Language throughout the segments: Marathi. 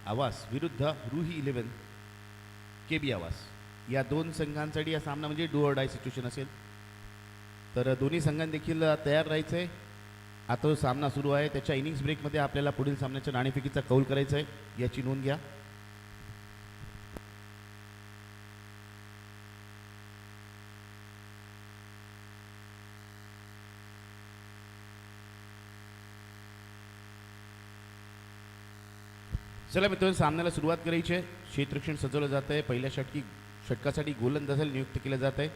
आवास विरुद्ध रूही 11 KB आवास या दोन संघांसाठी हा सामना म्हणजे डू ऑर डाय सिच्युएशन असेल. तर दोन्ही संघांनी देखील तयार राहायचं आहे. आता जो सामना सुरू आहे त्याच्या इनिंग्स ब्रेकमध्ये आपल्याला पुढील सामन्याच्या नाणेफेकीचा कौल करायचा आहे, याची नोंद घ्या. चला मित्रांनो, सामन्याला सुरुवात करायची आहे. क्षेत्ररक्षण सजवलं जात आहे. पहिल्या षटकासाठी गोलंदाजाला नियुक्त केलं जात आहे.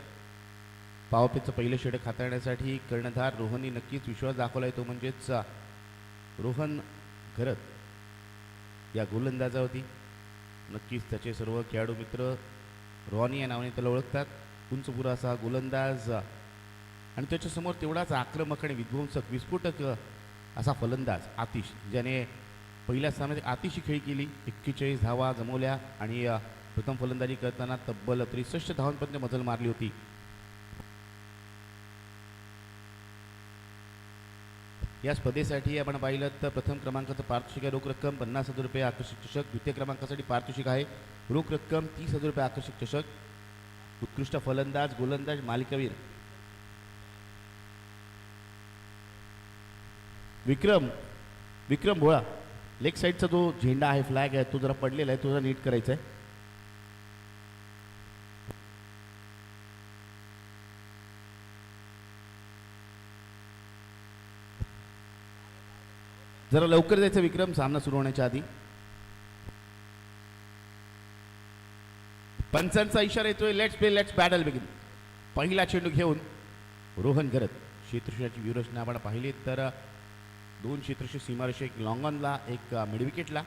पावपेचं पहिलं षटक हाताळण्यासाठी कर्णधार रोहननी नक्कीच विश्वास दाखवला आहे, तो म्हणजेच रोहन घरत या गोलंदाजावरती. नक्कीच त्याचे सर्व खेळाडू मित्र रॉनी या नावाने त्याला ओळखतात. उंचपुरा असा गोलंदाज आणि त्याच्यासमोर तेवढाच आक्रमक आणि विध्वंसक विस्फोटक असा फलंदाज आतिश, ज्याने पहिल्या सामन्यात आतिशी खेळी केली. 41 धावा जमवल्या आणि प्रथम फलंदाजी करताना तब्बल 63 धावांपर्यंत मजल मारली होती. या स्पर्धेसाठी आपण पाहिलं तर प्रथम क्रमांकाचं पारितोषिक आहे रोख रक्कम 50,000 रुपये आकर्षक चषक. द्वितीय क्रमांकासाठी पारितोषिक आहे रोख रक्कम 30,000 रुपये आकर्षक चषक. उत्कृष्ट फलंदाज गोलंदाज मालिकावीर विक्रम भोळा, लेग साईडचा जो झेंडा आहे, फ्लॅग आहे, तो जरा पडलेला आहे, तो जरा नीट करायचा आहे. जरा लवकर जायचं विक्रम, सामना सुरू होण्याच्या आधी. पंचांचा इशारा येतोय, let's play let's battle begin. पहिला चेंडू घेऊन रोहन घरत. क्षेत्ररक्षणाची व्यूहरचना आपण पाहिली तर 2 क्षेत्ररक्षक सीमारेषा, एक लॉंग ऑनला, एक मिड विकेटला.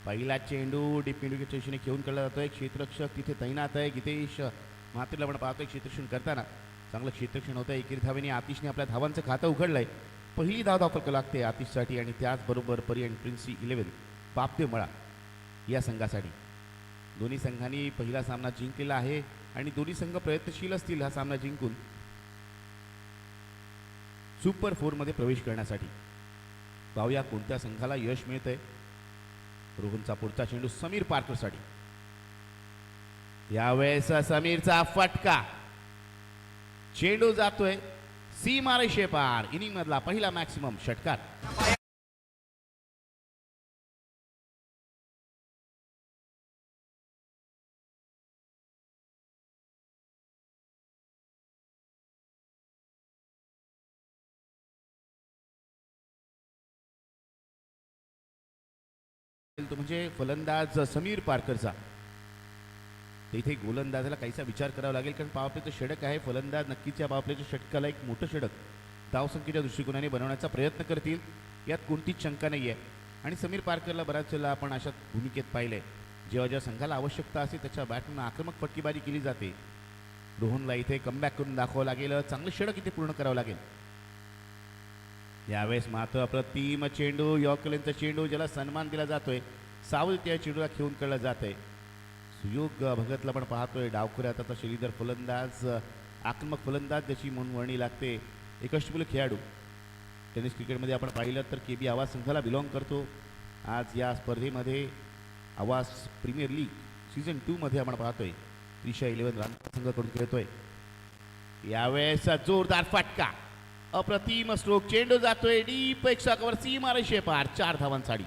पहिला चेंडू डीप मिड विकेटच्या दिशेने घेऊन काढला जातोय. क्षेत्ररक्षक तिथे तैनात आहे. गितेश म्हात्रेला आपण पाहतोय क्षेत्ररक्षण करताना. चांगलं क्षेत्ररक्षण होतं. एकेरी धावेने आतिशने आपल्या धावांचं खातं उघडलंय. पहिली धाव धावफलक लागते आतिशसाठी आणि त्याचबरोबर परी अँड प्रिन्सी 11 पापते मळा या संघासाठी. दोन्ही संघांनी पहिला सामना जिंकलेला आहे आणि दोन्ही संघ प्रयत्नशील असतील हा सामना जिंकून सुपर 4 मध्ये प्रवेश करण्यासाठी. पाहूया कोणत्या संघाला यश मिळतंय. रोहनचा पुढचा चेंडू समीर पारकरसाठी. यावेळेस समीरचा फटका, चेंडू जातोय सीमारेषे पार. इनिंग मधला पहिला मॅक्सिमम षटकार. तो म्हणजे फलंदाज समीर पारकरचा. इथे गोलंदाजाला काहीसा विचार करावा लागेल, कारण पावरप्लेचं षटक आहे. फलंदाज नक्कीच या पावरप्लेच्या षटकाला एक मोठं षटक धावसंख्येच्या दृष्टिकोनाने बनवण्याचा प्रयत्न करतील, यात कोणतीच शंका नाही आहे. आणि समीर पारकरला बऱ्याच वेळेला आपण अशा भूमिकेत पाहिलंय, जेव्हा जेव्हा संघाला आवश्यकता असते त्याच्या बॅटमधून आक्रमक फटकेबाजी केली जाते. रोहनला इथे कमबॅक करून दाखवावं लागेल, चांगलं षटक इथे पूर्ण करावं लागेल. यावेळेस मात्र अप्रतिम चेंडू, यॉर्करचा चेंडू, ज्याला सन्मान दिला जातोय. सावध त्या चेंडूला खेळून काढलं जात आहे. सुयोग भगतला पण पाहतोय डावखुऱ्यात. आता श्रीधर फलंदाज, आक्रमक फलंदाज ज्याची म्हणून वर्णी लागते. एक अष्टपैलू खेळाडू. टेनिस क्रिकेटमध्ये आपण पाहिलं तर KB आवाज संघाला बिलॉंग करतो. आज या स्पर्धेमध्ये आवाज प्रीमियर लीग सीझन 2 मध्ये आपण पाहतोय त्रिशा 11 रन संघाकडून खेळतोय. यावेळेस जोरदार फटका, अप्रतिम स्ट्रोक, चेंडू जातोय डीप कव्हर सीमारेषे पार. 4 धावांसाठी.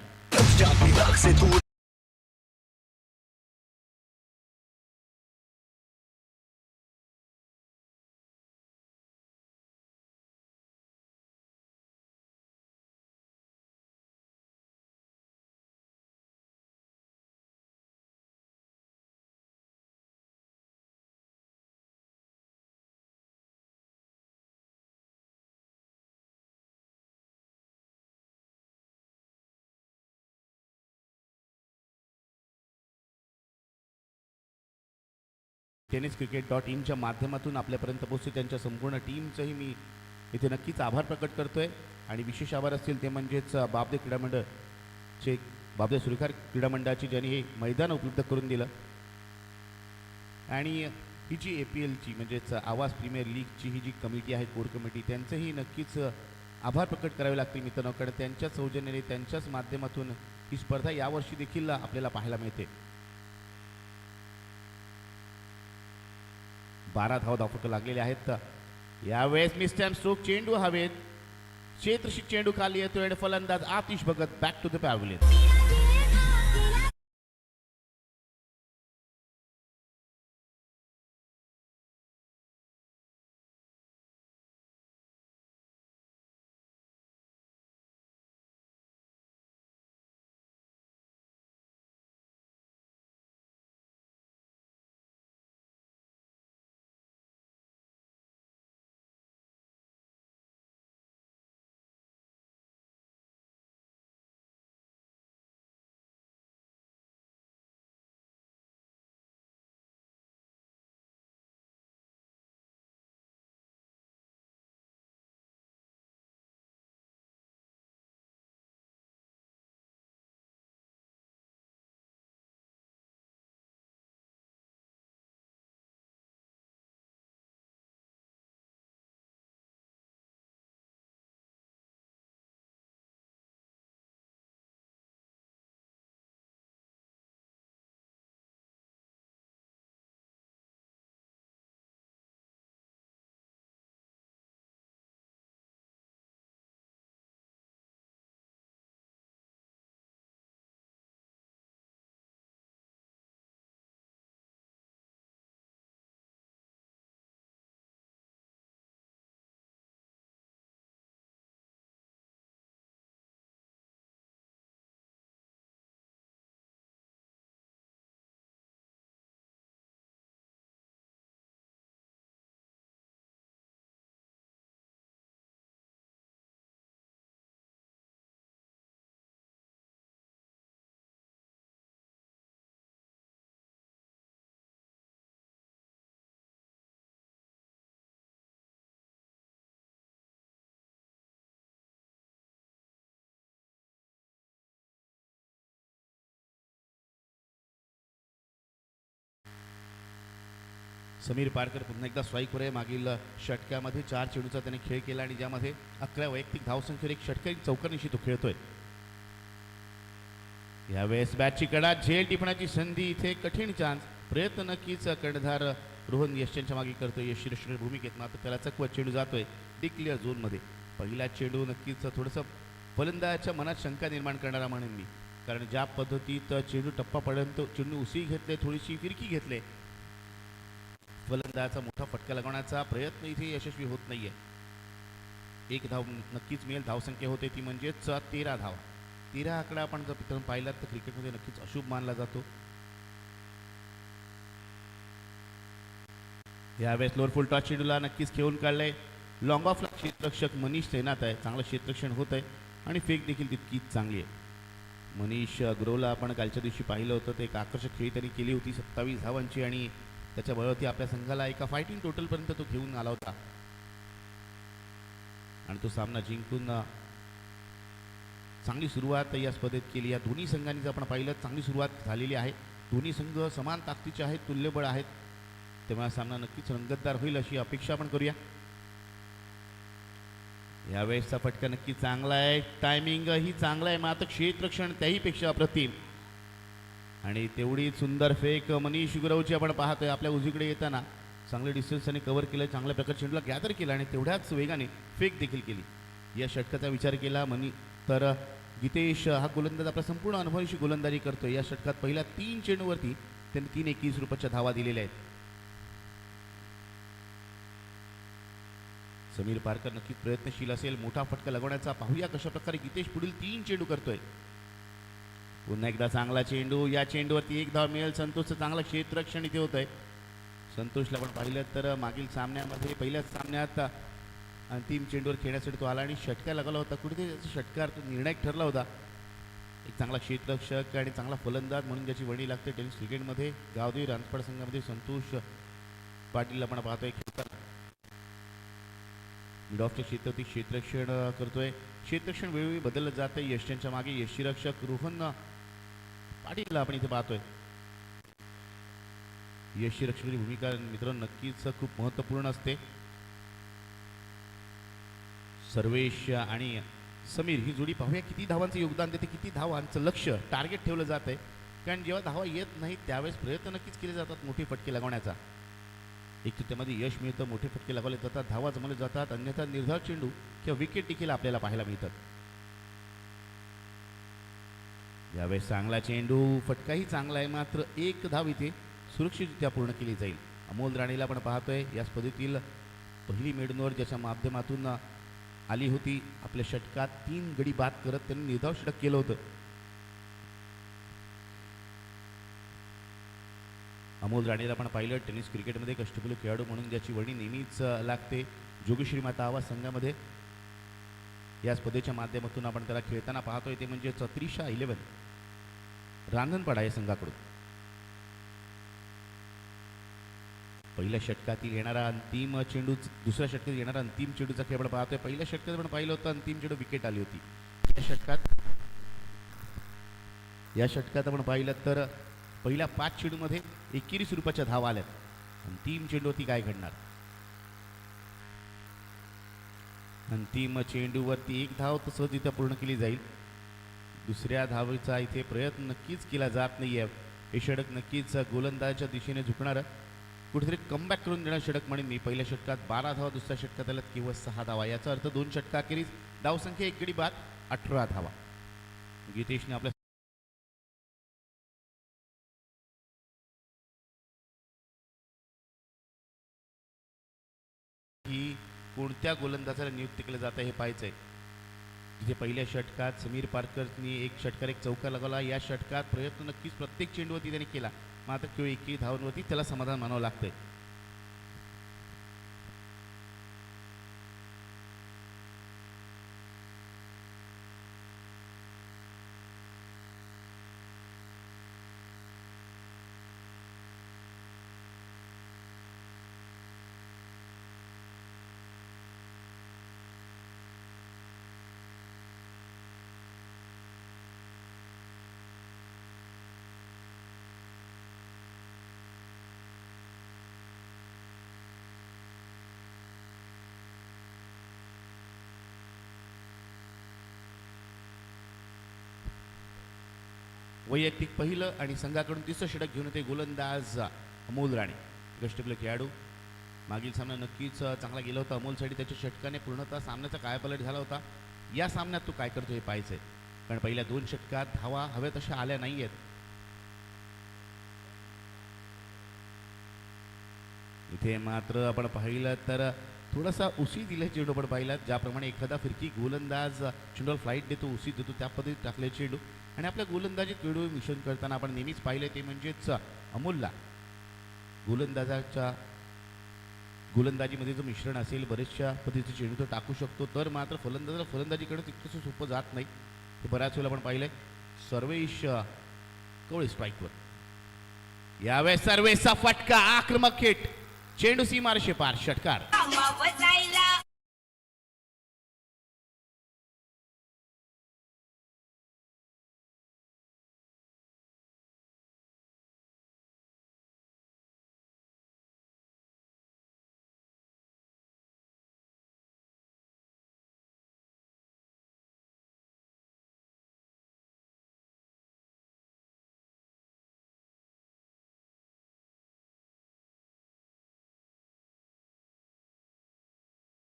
tenniscricket.in माध्यमातून आपल्यापर्यंत पोहोचते त्यांच्या संपूर्ण टीमचंही मी इथे नक्कीच आभार प्रकट करतोय. आणि विशेष आभार असतील ते म्हणजेच बाबदे क्रीडा मंडळचे, बाबदे सुरेखार क्रीडा मंडळाची, ज्यांनी हे मैदान उपलब्ध करून दिलं. आणि ही जी APLची म्हणजेच आवाज प्रीमियर लीगची ही जी कमिटी आहे, कोर कमिटी, त्यांचंही नक्कीच आभार प्रकट करावे लागतील मित्रांनो, कारण त्यांच्याच सौजन्याने त्यांच्याच माध्यमातून ही स्पर्धा यावर्षी देखील आपल्याला पाहायला मिळते. 12 धावफलक लागलेले आहेत. यावेळेस मिस्टॅम स्ट्रोक, चेंडू हवेत, क्षेत्ररक्षक चेंडू खाली येतोय आणि फलंदाज Atish Bhagat back to the pavilion. Sameer Parkar पुन्हा एकदा स्ट्राईकवर आहे. मागील षटकामध्ये 4 चेंडूचा त्याने खेळ केला आणि ज्यामध्ये 11 वैयक्तिक धावसंख्येवर एक षटकारी चौकारनिशी तो खेळतोय. यावेळेस बॅटची कडा, झेल टिपण्याची संधी, इथे कठीण चान्स, प्रयत्न नक्कीच कर्णधार रोहन यशच्या मागे करतोय. यशस्वी भूमिकेत मात्र त्याला चकवत चेंडू जातोय डिक्लिअर झोनमध्ये. पहिला चेंडू नक्कीच थोडंसं फलंदाजाच्या मनात शंका निर्माण करणारा म्हणेन मी, कारण ज्या पद्धतीत चेंडू टप्पापर्यंत चेंडू उसळी घेतले, थोडीशी फिरकी घेतले, फलंदाजाचा मोठा फटका लगवण्याचा प्रयत्न इथे यशस्वी होत नाहीये. एक धाव नक्कीच मिळेल. धावसंख्या होते ती म्हणजेच 13 धावा. 13 आकडा आपण जर पाहिलात तर क्रिकेटमध्ये नक्कीच अशुभ मानला जातो. यावेळेस लोअर फुल टॉस चेंडूला नक्कीच खेळून काढलंय. लॉंग ऑफला क्षेत्ररक्षक मनीष तैनात आहे. चांगलं क्षेत्ररक्षण होत आहे आणि फेक देखील तितकीच चांगली आहे. मनीष ग्रोला आपण कालच्या दिवशी पाहिलं होतं. ते एक आकर्षक खेळी त्यांनी केली होती 27 धावांची आणि त्याच्या बळावरती आपल्या संघाला एका फायटिंग टोटलपर्यंत तो घेऊन आला होता आणि तो सामना जिंकून चांगली सुरुवात या स्पर्धेत केली. या दोन्ही संघांनी जर आपण पाहिलं चांगली सुरुवात झालेली आहे. दोन्ही संघ समान ताकदीचे आहेत, तुल्यबळ आहेत, तेव्हा सामना नक्कीच रंगतदार होईल अशी अपेक्षा आपण करूया. यावेळेसचा फटका नक्की चांगला आहे, टायमिंग ही चांगला आहे, मात्र क्षेत्ररक्षण त्याहीपेक्षा अप्रतिम आणि तेवढी सुंदर फेक मनीष गुरवची आपण पाहतोय. आपल्या उजवीकडे येताना चांगले डिस्टन्सने कव्हर केलं, चांगल्या प्रकारे चेंडूला गॅदर केला आणि तेवढ्याच वेगाने फेक देखील केली. या षटकाचा विचार केला तर गीतेश हा गोलंदाज आपला संपूर्ण अनुभवाशी गोलंदाजी करतोय. या षटकात पहिल्या 3 चेंडूवरती त्यांनी 321 रुपयाच्या धावा दिलेल्या आहेत. समीर पारकर नक्कीच प्रयत्नशील असेल मोठा फटका लगवण्याचा. पाहूया कशा प्रकारे गीतेश पुढील 3 चेंडू करतोय. पुन्हा एकदा चांगला चेंडू, या चेंडूवरती 1 धाव मिळेल. संतोषचं चांगलं क्षेत्ररक्षण इथे होत आहे. संतोषला आपण पाहिलं तर मागील सामन्यामध्ये पहिल्याच सामन्यात अंतिम चेंडूवर खेळण्यासाठी तो आला आणि षटका लागला होता. कुठेतरी त्याचा षटकार तो निर्णायक ठरला होता. एक चांगला क्षेत्ररक्षक आणि चांगला फलंदाज म्हणून ज्याची वणी लागते टेनिस क्रिकेटमध्ये. गावदेवी रानपाड संघामध्ये संतोष पाटीलला आपण पाहतोय खेळताना. मिड ऑफच्या क्षेत्रावरती क्षेत्ररक्षण करतोय. क्षेत्ररक्षण वेळोवेळी बदललं जातं. यशच्या मागे यष्टीरक्षक रोहन पाटीलला आपण इथे पाहतोय. यष्टीरक्षकाची भूमिका मित्रांनो नक्कीच खूप महत्त्वपूर्ण असते. सर्वेश आणि समीर ही जोडी पाहूया किती धावांचं योगदान देते, किती धावांचं लक्ष टार्गेट ठेवलं जात आहे. कारण जेव्हा धावा येत नाही त्यावेळेस प्रयत्न नक्कीच केले जातात मोठे फटके लागवण्याचा. एक तर त्यामध्ये यश मिळतं, मोठे फटके लागवले जातात, धावा जमवले जातात, अन्यथा निर्धार चेंडू किंवा विकेट देखील आपल्याला पाहायला मिळतात. यावेळेस चांगला चेंडू, फटकाही चांगला आहे, मात्र एक धाव इथे सुरक्षितरित्या पूर्ण केली जाईल. अमोल राणेला पण पाहतोय या स्पर्धेतील पहिली मेडन ओव्हर ज्याच्या माध्यमातून आली होती. आपल्या षटकात 3 गडी बाद करत त्यांनी निर्धाव षटक केलं होतं. अमोल राणेला पण पाहिलं टेनिस क्रिकेटमध्ये कष्टकरी खेळाडू म्हणून ज्याची वर्णी नेहमीच लागते. जोगेश्वरी माता आवाज संघामध्ये या स्पर्धेच्या माध्यमातून आपण त्याला खेळताना पाहतोय ते म्हणजे त्रिशा 11 रांजणपाडा या संघाकडून. पहिल्या षटकातील येणारा अंतिम चेंडू, दुसऱ्या षटकात येणारा अंतिम चेंडूचा खेळ आपण पाहतोय. पहिल्या षटकात आपण पाहिलं होतं अंतिम चेंडू विकेट आली होती. या षटकात आपण पाहिलं तर पहिल्या 5 चेंडूमध्ये एकेरी स्वरूपाच्या धावा आल्यात. अंतिम चेंडूवरती काय घडणार? अंतिम चेंडूवरती एक धाव तसंच इथं पूर्ण केली जाईल. दुसऱ्या धावेचा इथे प्रयत्न नक्कीच केला जात नाही आहे. हे षटक नक्कीच गोलंदाजाच्या दिशेने झुकणार, कुठेतरी कमबॅक करून देणार षटक म्हणेन मी. पहिल्या षटकात 12 धावा, दुसऱ्या षटकात आल्यात केवळ 6 धावा. याचा अर्थ 2 षटकाखेरीज धावसंख्या 1 गडी बाद 18 धावा. गीतेशने आपल्या ही कोणत्या गोलंदाजाला नियुक्त केलं जातं हे पाहायचंय. तिथे पहिल्या षटकात समीर पारकरनी एक षटकार एक चौकार लगावला. या षटकात प्रयत्न नक्कीच प्रत्येक चेंडूवरती त्याने केला, मात्र केवळ 1 धावांवरती त्याला समाधान मानावं लागतंय. वैयक्तिक पहिलं आणि संघाकडून तिसरं षटक घेऊन येते गोलंदाज अमोल राणे. कष्टकरी खेळाडू. मागील सामना नक्कीच चांगला गेला होता अमोलसाठी. त्याच्या षटकाने पूर्णतः सामन्याचा कायापालट झाला होता. या सामन्यात तो काय करतो हे पाहायचंय, कारण पहिल्या 2 षटकात धावा हव्या तशा आल्या नाही आहेत. इथे मात्र आपण पाहिलं तर थोडासा उशी दिला चेंडू आपण पाहिला, ज्याप्रमाणे एखादा फिरकी गोलंदाज चेंडूवर फ्लाईट देतो, उशी देतो, त्या पद्धतीत टाकले चेंडू. आणि आपल्या गोलंदाजीत चेंडू मिश्रण करताना आपण नेहमीच पाहिलं ते म्हणजेच अमोलला गोलंदाजाच्या गोलंदाजीमध्ये जो मिश्रण असेल बरेचशा पद्धतीचे चेंडू तो टाकू शकतो, तर मात्र फलंदाजाला फलंदाजी करणं तितकंसं सोपं जात नाही. हे बऱ्याच वेळेला आपण पाहिलंय. सर्वेश कवळे स्ट्राईकवर. यावेळेस सर्वेशचा फटका, आक्रमक हिट, चेंडू सीमारेषे पार, षटकार.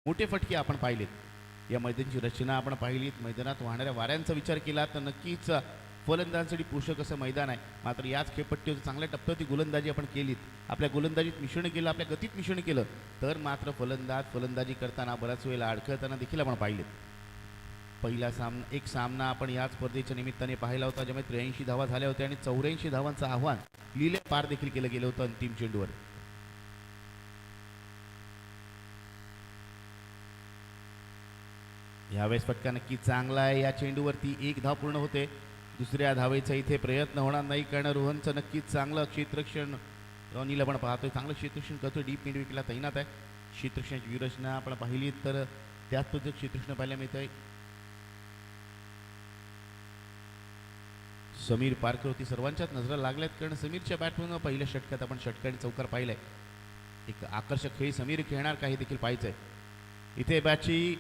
मोठे फटके आपण पाहिलेत. या मैदानाची रचना आपण पाहिलीत. मैदानात वाहणाऱ्या वाऱ्यांचा विचार केला तर नक्कीच फलंदाजांसाठी पोषक असं मैदान आहे. मात्र याच खेळपट्टीवर चांगल्या टप्प्यावरती गोलंदाजी आपण केलीत, आपल्या गोलंदाजीत मिश्रण केलं, आपल्या गतीत मिश्रण केलं, तर मात्र फलंदाजी करताना बऱ्याच वेळेला अडखळताना देखील आपण पाहिलेत. पहिला एक सामना आपण याच स्पर्धेच्या निमित्ताने पाहिला होता, ज्यामध्ये 83 धावा झाल्या होत्या आणि 84 धावांचं आव्हान लिहिले पार देखील केलं गेलं होतं अंतिम चेंडूवर. यावेळेस फटका नक्की चांगला आहे. या चेंडूवरती 1 धाव पूर्ण होते. दुसऱ्या धावेचा इथे प्रयत्न होणार नाही, कारण रोहनचं नक्कीच चांगलं क्षेत्ररक्षण रॉनीला पण पाहतोय, चांगलं क्षेत्ररक्षण करतोय, डीप मिड विकेटला तैनात आहे. क्षेत्ररक्षणाची व्यूहरचना आपण पाहिली तर त्याच पद्धतीचं क्षेत्ररक्षण पाहायला मिळत आहे. समीर पारकरवरती सर्वांच्याच नजरा लागल्यात, कारण समीरच्या बॅटमधून पहिल्या षटकात आपण षटकार आणि चौकार पाहिलाय. एक आकर्षक खेळ समीर खेळणार का हे देखील पाहायचंय. इथे बॅटची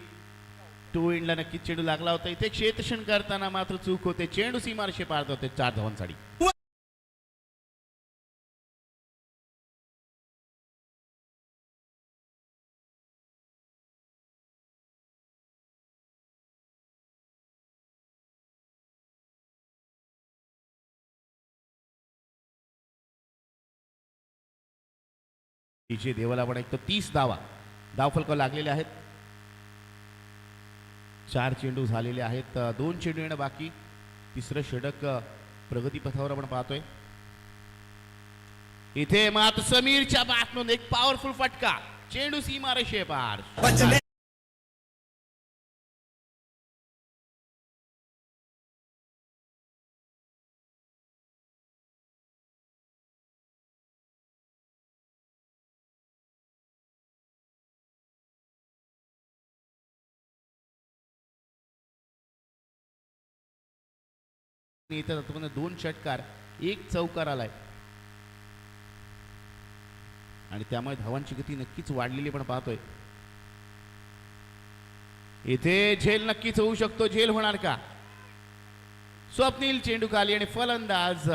टू एंडला नक्कीच चेंडू लागला होता. इथे क्षेत्ररक्षण करताना मात्र चूक होते. चेंडू सीमारेषे पार होते. 4 धावांसाठी. देवाला पण एक तो 30 धावा धावफलक लागलेले आहेत. 4 चेंडू झालेले आहेत. 2 चेंडू येणं बाकी. तिसरं षटक प्रगतीपथावर आपण पाहतोय. इथे मात्र समीरच्या बॅटमधून एक पॉवरफुल फटका. चेंडू सीमारेषे पार. इथं 2 षटकार 1 चौकार आलाय आणि त्यामुळे धावांची गती नक्कीच वाढलेली पण पाहतोय. इथे झेल नक्कीच होऊ शकतो. झेल होणार का? स्वप्नील चेंडू खाली आणि फलंदाज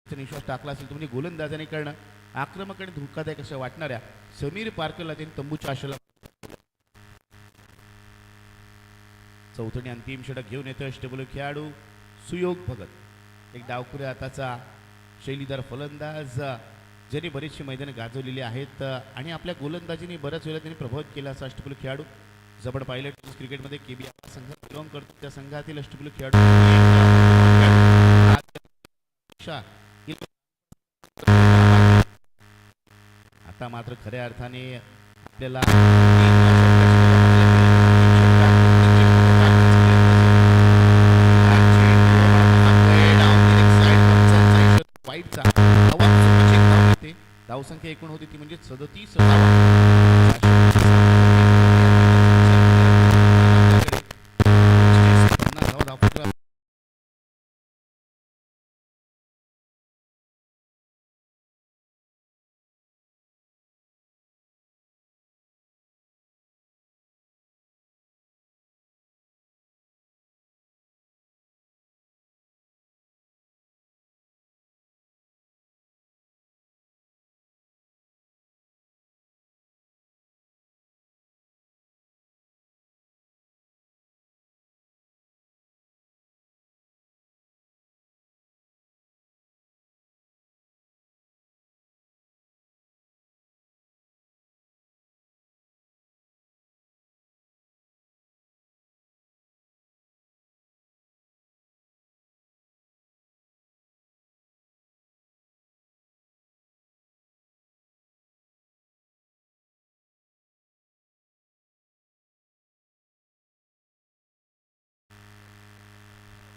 निश्वास टाकला असेल तर म्हणजे गोलंदाजाने करणं आक्रमक आणि धोकादायक अशा वाटणाऱ्या समीर पारकरला त्यांनी तंबूच्या आशेला चौथी अंतिम षटक घेऊन येतो अष्टपैलू खेळाडू सुयोग भगत. एक डावखुऱ्या हाताचा शैलीदार फलंदाज ज्याने बरेचसे मैदान गाजवलेली आहेत आणि आपल्या गोलंदाजीने बऱ्याच वेळा त्यांनी प्रभावित केला असा अष्टपैलू खेळाडू. जबड पायलट क्रिकेटमध्ये केबीआर संघात बिलॉंग करतो. त्या संघातील अष्टपैलू खेळाडू आता मात्र खऱ्या अर्थाने आपल्याला वाईटचा धावसंख्या एकूण होती ती म्हणजे 37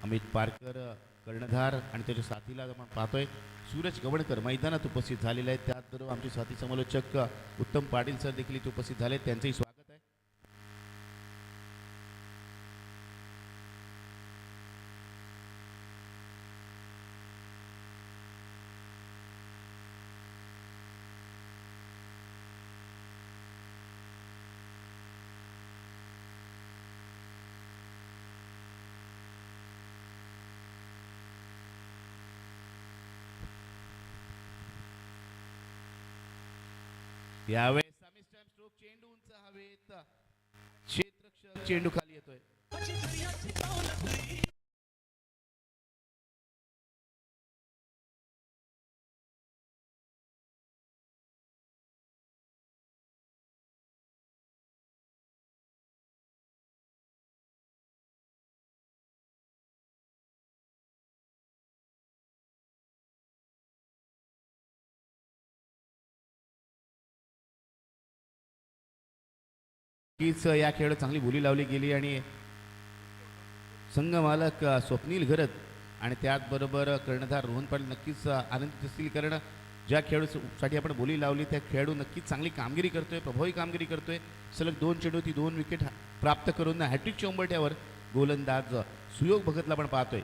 अमित पारकर कर्णधार आणि त्याच्या साथीला आपण पाहतोय. सूरज गवणकर मैदानात उपस्थित झालेले आहेत. त्याचबरोबर आमचे साथी समालोचक उत्तम पाटील सर देखील इथे उपस्थित झाले. त्यांचंही स्वागत आहे. यावेळेस स्ट्रोक चेंडू उंच हवेत, क्षेत्ररक्षक चेंडू खाली येतोय. हीच या खेळात चांगली बोली लावली गेली आणि संघ मालक स्वप्नील घरत आणि त्याचबरोबर कर्णधार रोहन पाटील नक्कीच आनंदित असतील, कारण ज्या खेळाडूसाठी आपण बोली लावली त्या खेळाडू नक्कीच चांगली कामगिरी करतोय, प्रभावी कामगिरी करतोय. सलग 2 चेंडूती 2 विकेट प्राप्त करून हॅट्रिकच्या उंबरठ्यावर गोलंदाज सुयोग भगतला आपण पाहतोय.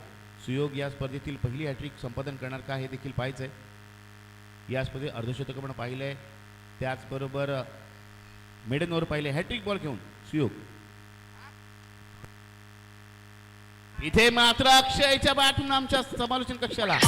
सुयोग या स्पर्धेतील पहिली हॅट्रिक संपादन करणार का हे देखील पाहायचं आहे. या स्पर्धेत अर्धशतक आपण पाहिलंय, त्याचबरोबर मेडन ओव्हर पाहिले, हॅट्रिक बॉल घेऊन सुयोग. इथे मात्र अक्षयच्या बॅटून आमच्या समालोचन कक्षाला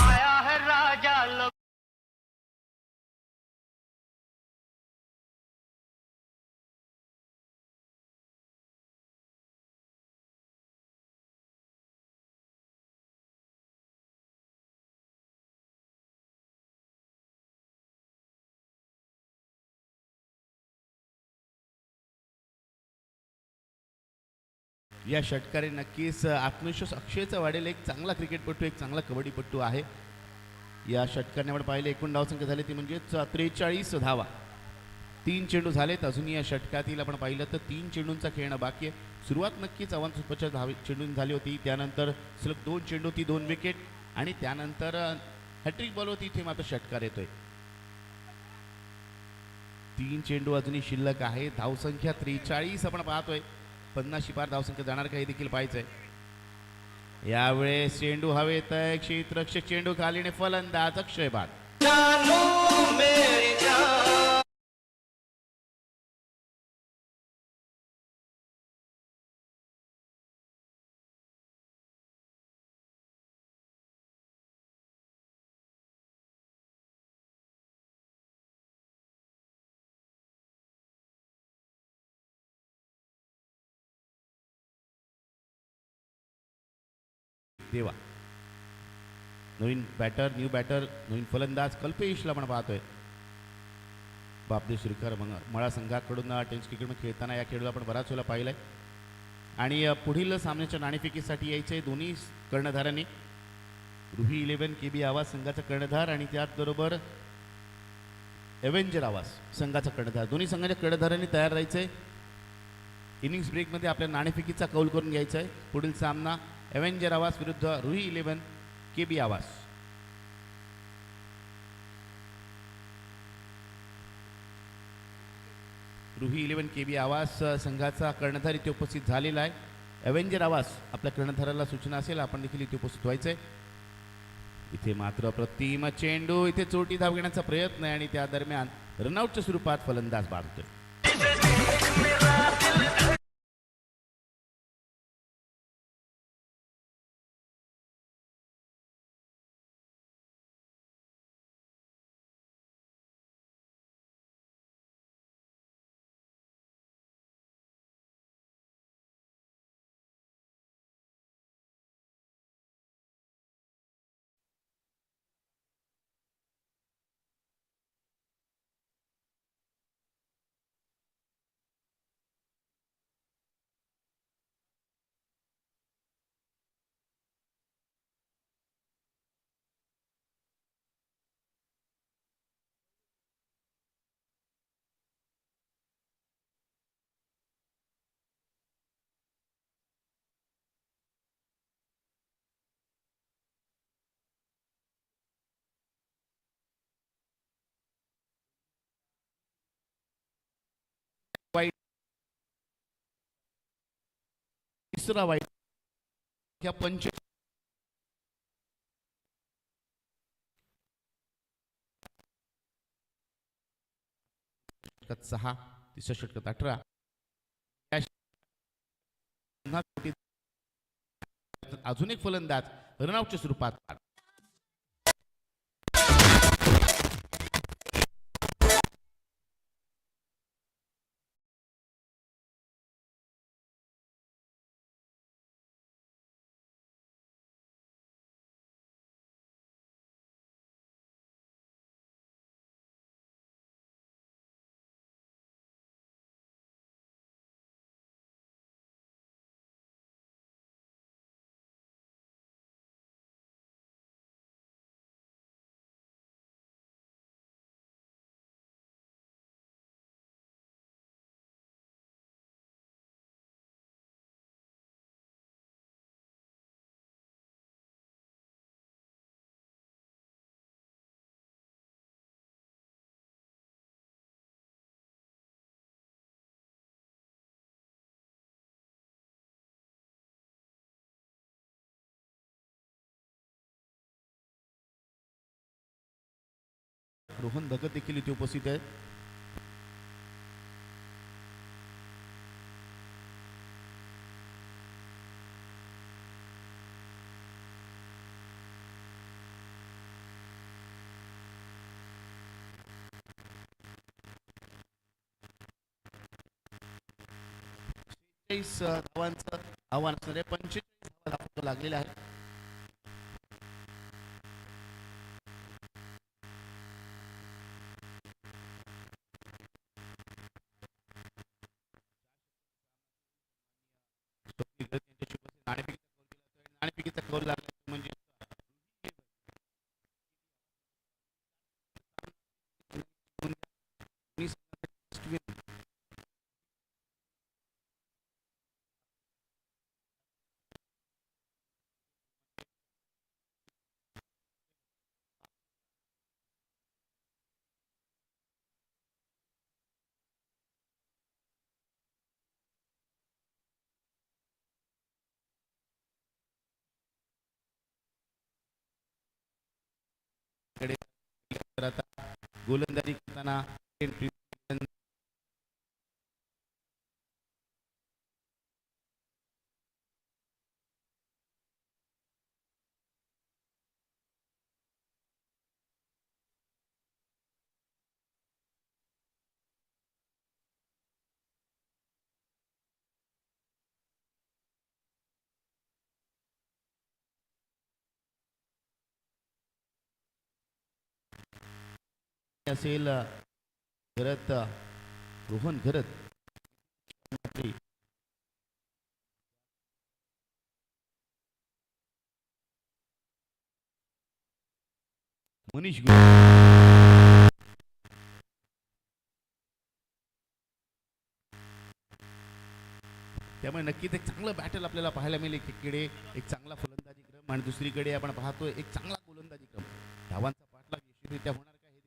या षटकारे नक्कीच आत्मविश्वास अक्षयचा वाढेल. एक चांगला क्रिकेटपटू, एक चांगला कबड्डीपटू आहे. या षटकाने आपण पाहिले एकूण धावसंख्या झाली ती म्हणजेच 43 धावा. 3 चेंडू झालेत. अजूनही या षटकातील आपण पाहिलं तर 3 चेंडूंचा खेळणं बाकी आहे. सुरुवात नक्कीच आव्हान सुपरच्या चेंडून झाली होती, त्यानंतर सलग 2 चेंडू ती 2 विकेट आणि त्यानंतर हॅट्रिक बॉल होती. इथे मात्र षटकार येतोय. 3 चेंडू अजूनही शिल्लक आहे. धावसंख्या 43 आपण पाहतोय. 50 पार धावसंख्या जाणार का हे देखील पाहायचंय. यावेळेस चेंडू हवेत, क्षेत्ररक्षक चेंडू खाली आणि फलंदाज अक्षय बाद. देवा नवीन बॅटर, न्यू बॅटर, नवीन फलंदाज कल्पेशला आपण पाहतोय. बापदेव श्रीकर मळा संघाकडून टेनिस क्रिकेटमध्ये खेळताना या खेळाडूला आपण बराच वेळा पाहिलंय. आणि पुढील सामन्याच्या नाणेफेकीसाठी यायचे दोन्ही कर्णधारांनी, रुही 11 KB आवाज संघाचा कर्णधार आणि त्याचबरोबर एव्हेंजर आवाज संघाचा कर्णधार, दोन्ही संघाच्या कर्णधारांनी तयार राहायचंय. इनिंग्स ब्रेकमध्ये आपल्या नाणेफेकीचा कौल करून घ्यायचा आहे. पुढील सामना एव्हेंजर आवाज विरुद्ध रुही 11 KB आवाज. रुही 11 KB आवाज संघाचा कर्णधार इथे उपस्थित झालेला आहे. एव्हेंजर आवाज आपल्या कर्णधाराला सूचना असेल आपण देखील इथे उपस्थित व्हायचंय. इथे मात्र प्रतिम चेंडू, इथे चोटी धाव घेण्याचा प्रयत्न आहे आणि त्या दरम्यान रनआउटच्या स्वरूपात फलंदाज बाद होतोय. वाईट, तिसरा वाईट या पंच 6, तिसऱ्या षटकात 18. अजून एक फलंदाज रनआउटच्या स्वरूपात. रोहन भगत देखील इथे उपस्थित आहेत. धावांचं आव्हान असणारे 45 धावा लागलेले आहे. नाणेफेकीचा कौल लागला म्हणजे गोलंदाजी करताना असेल घरत रोहन घरत मनीष त्यामुळे नक्कीच एक चांगलं बॅटल आपल्याला पाहायला मिळेल. एकीकडे एक चांगला फलंदाजी क्रम आणि दुसरीकडे आपण पाहतोय एक चांगला गोलंदाजी क्रम. धावांचा पाठलाग यशस्वीरित्या होणार का हे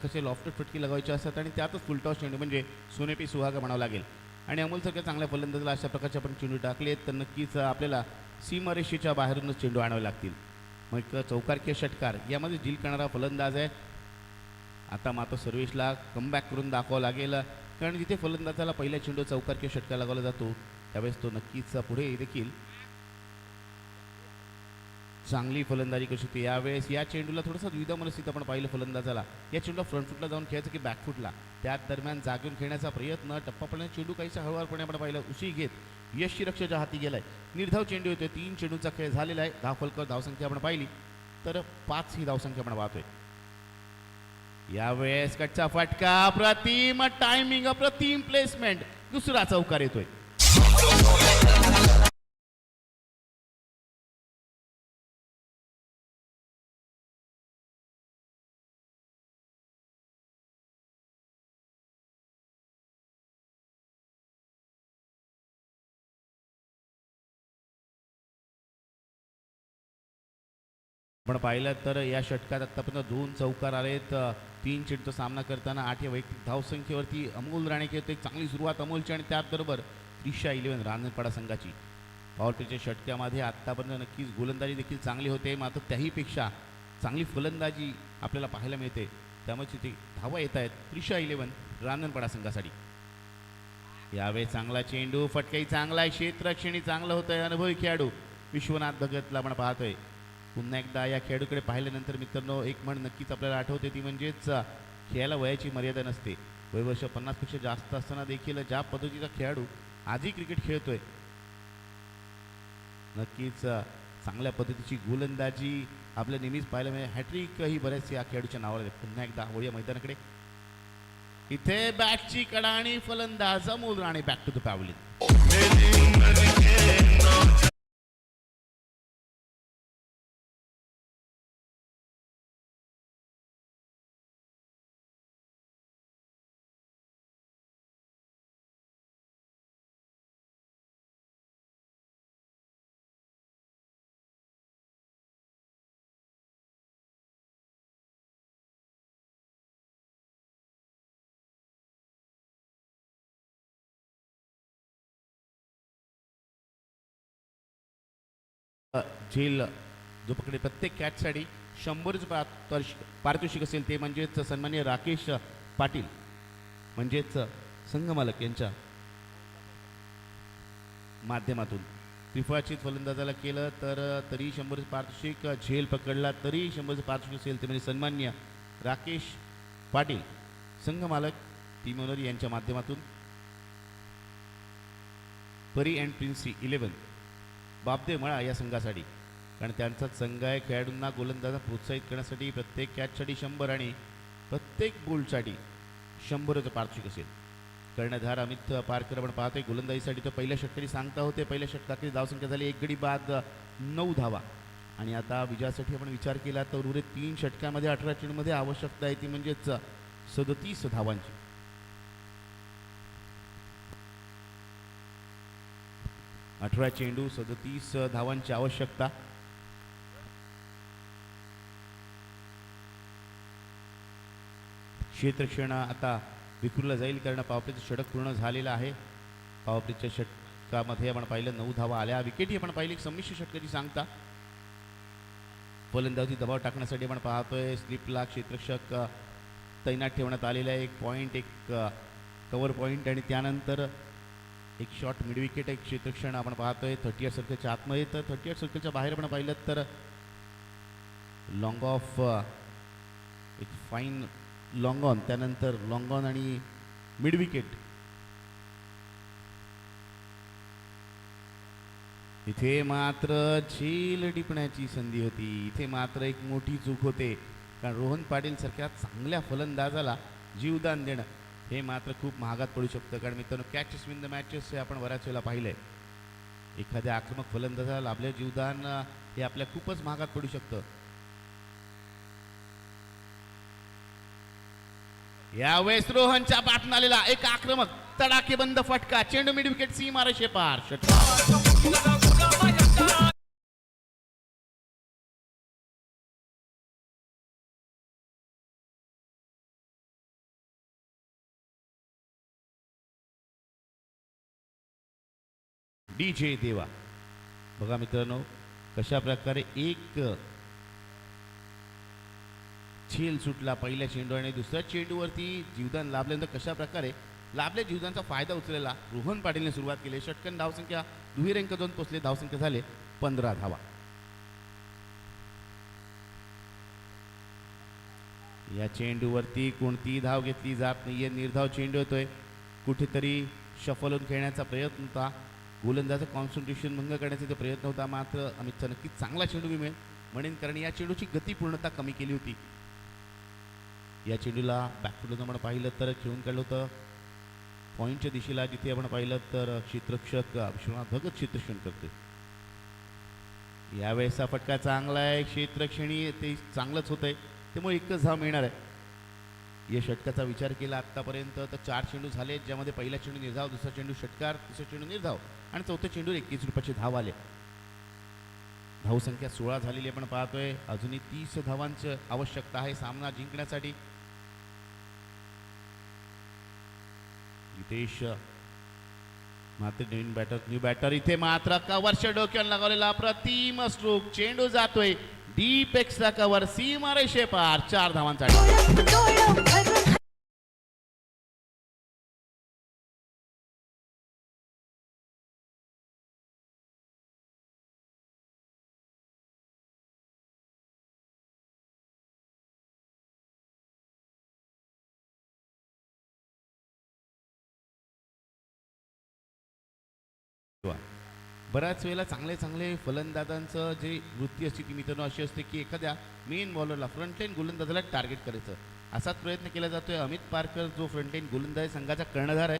कसे लॉफ्टेड फटकी लगावायचे असतात आणि त्यातच फुलटॉस चेंडू म्हणजे सोनेपी सुहागा म्हणावं लागेल. आणि अमोलसारख्या चांगल्या फलंदाजाला अशा प्रकारचे आपण चेंडू टाकले तर नक्कीच आपल्याला सीमारेषेच्या बाहेरूनच चेंडू आणावे लागतील. मग चौकारकीय षटकार यामध्ये डील करणारा फलंदाज आहे. आता मात्र सर्वेशला कमबॅक करून दाखवावं लागेल, कारण जिथे फलंदाजाला पहिल्या चेंडू चौकारकीय षटकार लगावला जातो त्यावेळेस तो नक्कीच पुढे देखील चांगली फलंदाजी करू शकते. यावेळेस या चेंडूला थोडंसं द्विधा मनस्थित आपण पाहिलं फलंदाजाला. या चेंडूला फ्रंट फुटला जाऊन खेळायचं की बॅक फुटला, त्या दरम्यान जागून खेळण्याचा प्रयत्न, टप्पा पडण्याचा चेंडू काहीसा हळूवारपणे आपण पाहिलं, उशी घेत यश रक्षाच्या हाती गेलाय. निर्धाव चेंडू येतोय. 3 चेंडूचा खेळ झालेला आहे. धावफलक धावसंख्या आपण पाहिली तर 5 ही धावसंख्या आपण पाहतोय. यावेळेस कटचा फटका, अप्रतिम टायमिंग, अप्रतिम प्लेसमेंट, दुसरा चौकार येतोय. आपण पाहिलं तर या षटकात आत्तापर्यंत 2 चौकार आलेत. 3 चेंडूचा सामना करताना 8 या वैयक्तिक धावसंख्येवरती अमोल राणे खेळतो. एक चांगली सुरुवात अमोलची आणि त्याचबरोबर त्रिशा 11 रांजणपाडा संघाची. पॉवरप्लेच्या षटक्यामध्ये आत्तापर्यंत नक्कीच गोलंदाजी देखील चांगली होते, मात्र त्याहीपेक्षा चांगली फलंदाजी आपल्याला पाहायला मिळते. त्यामुळे तिथे धावा येत आहेत त्रिशा 11 रांजणपाडा संघासाठी. यावेळी चांगला चेंडू, फटकाही चांगला आहे, क्षेत्ररक्षणी चांगलं होतं आहे. अनुभवी खेळाडू विश्वनाथ भगतला आपण पाहतोय. पुन्हा एकदा या खेळाडूकडे पाहिल्यानंतर मित्रांनो एक म्हण नक्कीच आपल्याला आठवते, ती म्हणजेच खेळायला वयाची मर्यादा नसते. वय वर्ष 50पेक्षा जास्त असताना देखील ज्या पद्धतीचा खेळाडू आजही क्रिकेट खेळतोय, नक्कीच चांगल्या पद्धतीची गोलंदाजी आपल्या नेहमीच पाहायला मिळेल. हॅट्रिक ही बऱ्याच या खेळाडूच्या नावाला. पुन्हा एकदा वळूया मैदानाकडे. इथे बॅटची कडा आणि फलंदाज Amol Rane back to the pavilion. झेल जो पकडे प्रत्येक कॅचसाठी 100 पारितोषिक असेल, ते म्हणजेच सन्माननीय राकेश पाटील म्हणजेच संघमालक यांच्या माध्यमातून. त्रिफळाची फलंदाजाला केलं तर तरी 100 पारितोषिक, झेल पकडला तरी 100 पारितोषिक असेल, ते म्हणजे सन्माननीय राकेश पाटील संघमालक टीम ओनर यांच्या माध्यमातून. परी अँड प्रिन्सी 11 बापदे मळा या संघासाठी, कारण त्यांचाच संघ आहे. खेळाडूंना गोलंदाजांना प्रोत्साहित करण्यासाठी प्रत्येक कॅचसाठी 100 आणि प्रत्येक बोल्टसाठी 100चं पारितोषिक असेल. कर्णधार अमित पारकर आपण पाहतोय. गोलंदाजीसाठी तर पहिल्या षटकारी सांगता होते. पहिल्या षटकातली धावसंख्या झाली 1 गडी बाद 9 धावा. आणि आता विजयासाठी आपण विचार केला तर उर्वरित 3 षटकांमध्ये 18 चेंडूमध्ये आवश्यकता आहे ती म्हणजेच 37 धावांची. 18 चेंडू 37 धावांची आवश्यकता. क्षेत्रक्षण आता विखुरला जाईल, कारण पॉवरप्लेचं षटक पूर्ण झालेलं आहे. पॉवरप्लेच्या षटकामध्ये आपण पाहिलं 9 धावा आल्या. विकेटही आपण पाहिली संमिश्र षटकाची सांगता. फलंदाजी दबाव टाकण्यासाठी आपण पाहतोय स्लिपला क्षेत्ररक्षक तैनात ठेवण्यात आलेला आहे. एक पॉईंट, एक कव्हर पॉईंट आणि त्यानंतर एक शॉट मिड विकेट, एक क्षेत्रक्षण आपण पाहतोय 38 सर्कलच्या आतमध्ये. तर 38 सर्कलच्या बाहेर आपण पाहिलं तर लॉंग ऑफ, एक फाईन लॉंग ऑन, त्यानंतर लॉंग ऑन आणि मिड विकेट. इथे मात्र झेल टिपण्याची संधी होती. इथे मात्र एक मोठी चूक होते, कारण रोहन पाटील सारख्या चांगल्या फलंदाजाला जीवदान देणं हे मात्र खूप महागात पडू शकतं. कारण मित्रांनो कॅचेस विन द मॅचेस हे आपण बऱ्याच वेळेला पाहिलंय. एखाद्या आक्रमक फलंदाजाला लाभले जीवदान हे आपल्या खूपच महागात पडू शकतं. यावेळेस रोहनच्या बाटन आलेला एक आक्रमक तडाखेबंद फटका, चेंडू मिड विकेट सीमारेषे पार. DJ देवा. बघा मित्रांनो कशा प्रकारे एक झेल सुटला पहिल्या चेंडू आणि दुसऱ्या चेंडूवरती जीवदान लाभल्यानंतर कशा प्रकारे लाभल्या जीवदानचा फायदा उचललेला रोहन पाटीलने सुरुवात केली. षटकन धावसंख्या दुहेरी अंक जाऊन पोचले. धावसंख्या झाले 15 धावा. या चेंडूवरती कोणतीही धाव घेतली जात नाहीये. निर्धाव चेंडू येतोय. कुठेतरी शफल होऊन खेळण्याचा प्रयत्न होता. गोलंदाजाचं कॉन्सन्ट्रेशन भंग करण्याचा प्रयत्न होता. मात्र अमितचा नक्कीच चांगला चेंडू मी म्हणेन कारण या चेंडूची गती पूर्णतः कमी केली होती. या चेंडूला बॅकफुटला आपण पाहिलं तर खेळून काढलं होतं पॉईंटच्या दिशेला. जिथे आपण पाहिलं तर क्षेत्ररक्षक विश्वनाथ भगत क्षेत्ररक्षण करते. यावेळेसचा फटका चांगला आहे. क्षेत्ररक्षणी ते चांगलंच होत आहे त्यामुळे एकच धाव मिळणार आहे. या षटकाचा विचार केला आत्तापर्यंत तर 4 चेंडू झाले ज्यामध्ये पहिला चेंडू निर्धाव, दुसरा चेंडू षटकार, तिसरा चेंडू निर्धाव आणि चौथ्या चेंडूवर 21 रुपयाचे धाव आले. धावसंख्या 16 झालेली आपण पाहतोय. अजूनही 30 धावांची आवश्यकता आहे सामना जिंकण्यासाठी. हितेश मात्र न्यू बॅटर इथे मात्र कव्हरच्या डोक्यावर लागवलेला अप्रतिम स्ट्रोक. चेंडू जातोय डीप एक्स्ट्रा कव्हर सीमारेषे पार. 4 धावांसाठी. बऱ्याच वेळेला चांगले फलंदाजांचं जे वृत्ती असते ती मित्रांनो अशी असते की एखाद्या मेन बॉलरला फ्रंटलाईन गोलंदाजाला टार्गेट करायचं. असाच प्रयत्न केला जातोय. अमित पारकर जो फ्रंटलाईन गोलंदाज संघाचा कर्णधार आहे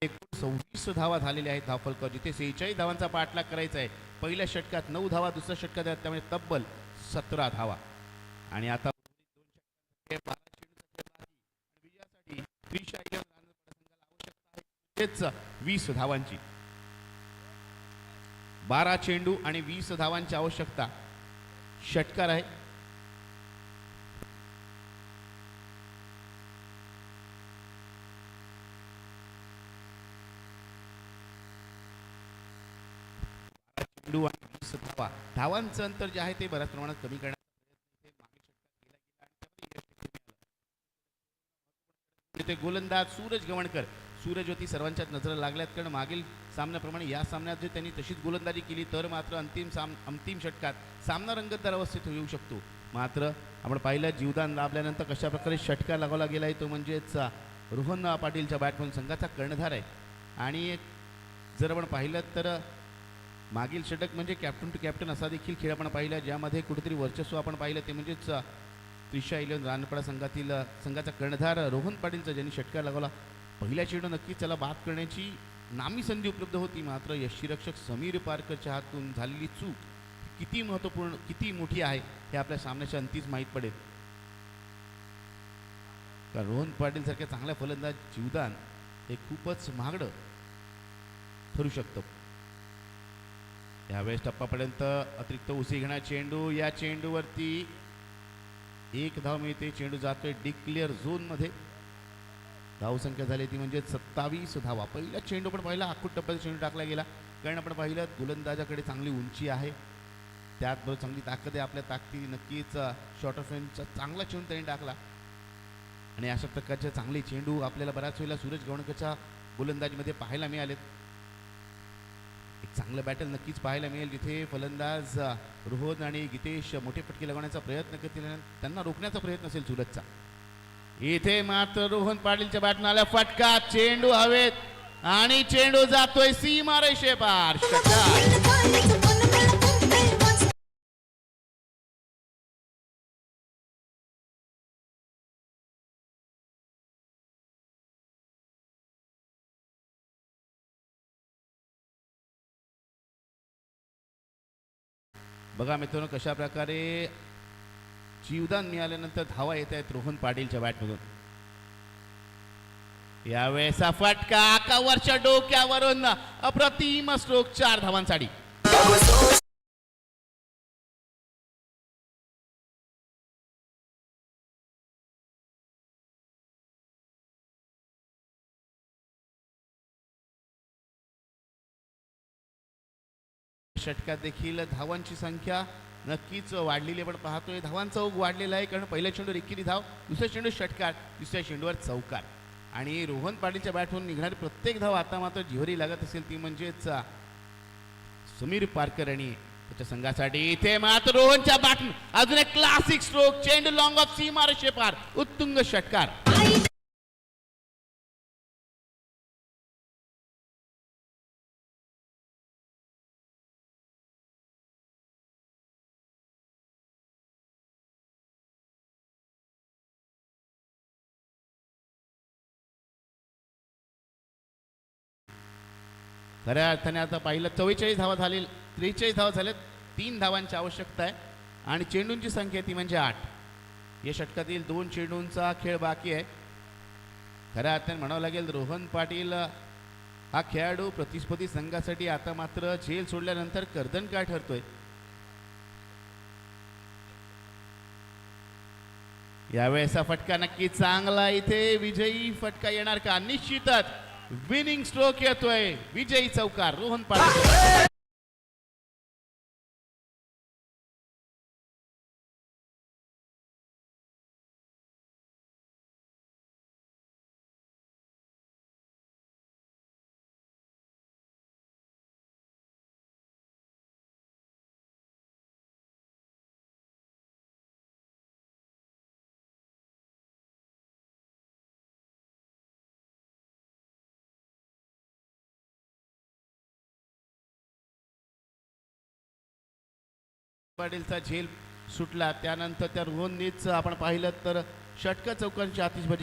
एकूण 26 धावा झालेल्या आहेत धावफलकावर. जिथे 46 धावांचा पाठलाग करायचा आहे. पहिल्या षटकात 9 धावा, दुसऱ्या षटकात त्यामुळे तब्बल 17 धावा. आणि आता विजयासाठी 20 धावांची. 12 चेंडू आणि 20 धावांची आवश्यकता. षटकार आहे. चेंडू आणि 20 धावा. धावांचं अंतर जे आहे ते बऱ्याच प्रमाणात कमी करण्याचा प्रयत्न गोलंदाज सूरज गवणकर. सूरज होती सर्वांच्याच नजर लागल्यात कारण मागील सामन्याप्रमाणे या सामन्यात जर त्यांनी तशीच गोलंदाजी केली तर मात्र अंतिम षटकात सामना रंगतदार अवस्थेत येऊ शकतो. मात्र आपण पाहिलं जीवदान लाभल्यानंतर कशा प्रकारे षटकार लावला गेला आहे तो म्हणजेच रोहन पाटीलच्या बॅटमधून संघाचा कर्णधार आहे. आणि जर आपण पाहिलं तर मागील षटक म्हणजे कॅप्टन टू कॅप्टन असा देखील खेळ आपण पाहिला ज्यामध्ये कुठेतरी वर्चस्व आपण पाहिलं ते म्हणजेच त्रिशा इलेव्हन रानपाडा संघाचा कर्णधार रोहन पाटीलचा ज्यांनी षटकार लगावला. पहिल्या चेंडू नक्कीच त्याला बाद करण्याची नामी संधी उपलब्ध होती. मात्र यष्टीरक्षक समीर पारकरच्या हातून झालेली चूक किती महत्त्वपूर्ण किती मोठी आहे हे आपल्या सामन्याच्या अंतीच माहीत पडेल. कारण रोहन पाटील सारख्या चांगल्या फलंदाज जीवदान हे खूपच महागडं ठरू शकतं. यावेळेस टप्पापर्यंत अतिरिक्त उसी घेणार चेंडू. या चेंडूवरती 1 धाव मिळते. चेंडू जातोय डिक्लेअर झोनमध्ये. धावसंख्या झाली ती म्हणजे 27 धावा. पहिला चेंडू पण पाहिला आखूट टप्प्याचा चेंडू टाकला गेला कारण आपण पाहिलं गोलंदाजाकडे चांगली उंची आहे त्याचबरोबर चांगली ताकद आहे. आपल्या ताकदी नक्कीच शॉर्ट ऑफ रेंजचा चांगला चेंडू त्यांनी टाकला आणि अशा प्रकारचे चांगले चेंडू आपल्याला बऱ्याच वेळेला सूरज गवणकरच्या गोलंदाजीमध्ये पाहायला मिळालेत. एक चांगलं बॅटल नक्कीच पाहायला मिळेल जिथे फलंदाज रोहन आणि गीतेश मोठे फटके लगवण्याचा प्रयत्न करतील त्यांना रोखण्याचा प्रयत्न असेल सूरजचा. इथे मात्र रोहन पाटीलच्या बॅटनं आला फटका. चेंडू हवेत आणि चेंडू जातोय सीमारेषे पार. षटकार. बघा मित्रांनो कशा प्रकारे जीवदान मिळाल्यानंतर धावा येत आहेत रोहन पाटीलच्या बॅटमधून. यावेळेचा फटका कावरच्या डोक्यावरून अप्रतिम स्ट्रोक 4 धावांसाठी. षटकात देखील धावांची संख्या नक्कीच वाढलेली आपण पाहतोय. धावांचा ओघ वाढलेला आहे कारण पहिल्या चेंडूवर एकेरी धाव, दुसऱ्या चेंडू षटकार, दुसऱ्या चेंडूवर चौकार. आणि रोहन पाटीलच्या बॅटवरून निघणारी प्रत्येक धाव आता मात्र जिव्हारी लागत असेल ती म्हणजेच समीर पारकर आणि त्याच्या संघासाठी. इथे मात्र रोहनच्या बॅटन अजून एक क्लासिक स्ट्रोक, चेंडू लॉंग ऑफ सीमारेषे पार, उत्तुंग षटकार. खऱ्या अर्थाने आता पाहिलं 44 धावा झाली, 43 धावा झाल्यात. 3 धावांची आवश्यकता आहे आणि चेंडूंची संख्या ती म्हणजे 8. या षटकातील 2 चेंडूंचा खेळ बाकी आहे. खऱ्या अर्थाने म्हणावं लागेल रोहन पाटील हा खेळाडू प्रतिस्पर्धी संघासाठी आता मात्र झेल सोडल्यानंतर कर्दनकाळ ठरतोय. यावेळेचा फटका नक्की चांगला, इथे विजयी फटका येणार का? निश्चितच विनिंग स्ट्रोक येतोय, विजयी चौकार रोहन पाटील. पाटीलचा झेल सुटला त्यानंतर त्या रोहननीच आपण पाहिलं तर षटका चौकांची आतिषबाजी